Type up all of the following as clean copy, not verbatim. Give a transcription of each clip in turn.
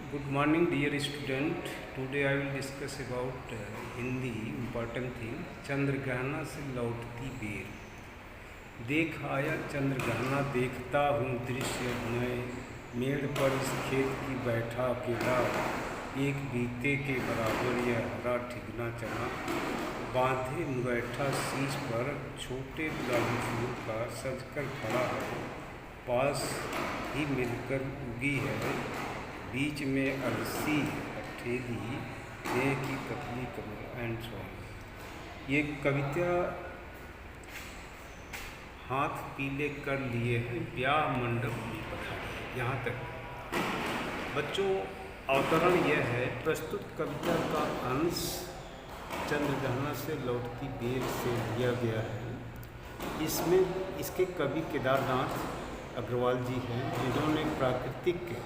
Good morning, dear student. Today I will discuss about Hindi important thing. चंद्रग्रहण से लौटती बेर। देख आया चंद्रग्रहण देखता हूँ दृश्य मैं, मेड़ पर इस खेत की बैठा अकेला, एक बीते के बराबर यह हरा ठिगना चना, बांधे मुरैठा शीश पर छोटे गुलाबी फूल का सजकर खड़ा है, पास ही मिलकर उगी है, बीच में अलसी हथेली देह की पतली कमर एंड सो ऑन। ये कविता हाथ पीले कर लिए हैं ब्याह मंडप में पधारे। यहाँ तक बच्चों अवतरण यह है। प्रस्तुत कविता का अंश चंद्रग्रहण से लौटती बेर से लिया गया है। इसमें इसके कवि केदारनाथ अग्रवाल जी हैं, जिन्होंने प्राकृतिक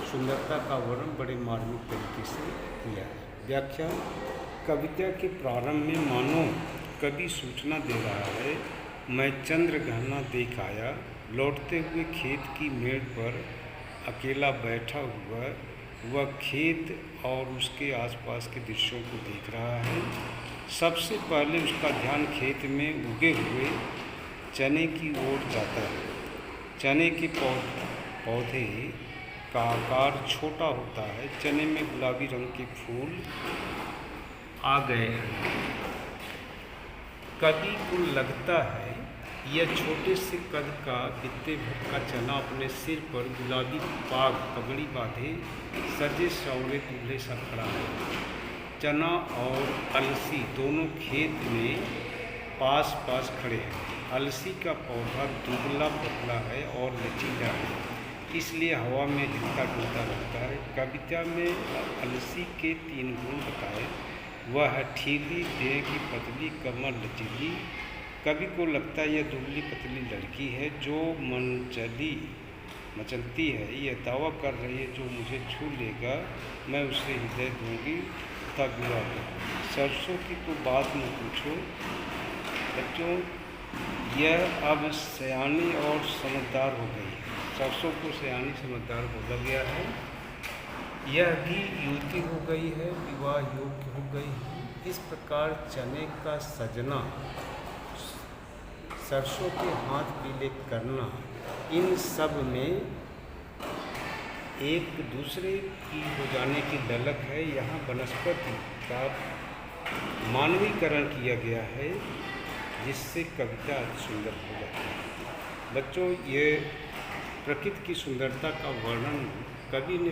सुंदरता का वर्णन बड़े मार्मिक तरीके से किया है। व्याख्या। कविता के प्रारंभ में मानो कवि सूचना दे रहा है, मैं चंद्रग्रहण देख आया, लौटते हुए खेत की मेड़ पर अकेला बैठा हुआ वह खेत और उसके आसपास के दृश्यों को देख रहा है। सबसे पहले उसका ध्यान खेत में उगे हुए चने की ओर जाता है। चने के पौधे का आकार छोटा होता है। चने में गुलाबी रंग के फूल आ गए हैं। कवि को लगता है यह छोटे से कद का बित्ते भर का चना अपने सिर पर गुलाबी पाग पगड़ी बांधे सजे सवरे दूल्हे सा खड़ा है। चना और अलसी दोनों खेत में पास पास खड़े हैं। अलसी का पौधा दुबला पतला है और लचीला है, इसलिए हवा में हिलता डुलता रहता है। कविता में अलसी के 3 गुण बताए। वह है ठीली, देह की पतली, कमर लचीली। कवि को लगता है यह दुबली पतली लड़की है जो मचलती है। यह दावा कर रही है, जो मुझे छू लेगा मैं उसे हृदय दूंगी तथा विवाह करूँगी। सरसों की तो बात न पूछो बच्चों, यह अब सयानी और समझदार हो गई है। सरसों को सयानी समझदार बोला गया है। यह भी युवती हो गई है, विवाह योग्य हो गई है। इस प्रकार चने का सजना, सरसों के हाथ पीले करना, इन सब में एक दूसरे की हो जाने की ललक है। यहाँ वनस्पति का मानवीकरण किया गया है, जिससे कविता सुंदर हो जाती है। बच्चों, ये प्रकृति की सुंदरता का वर्णन कवि ने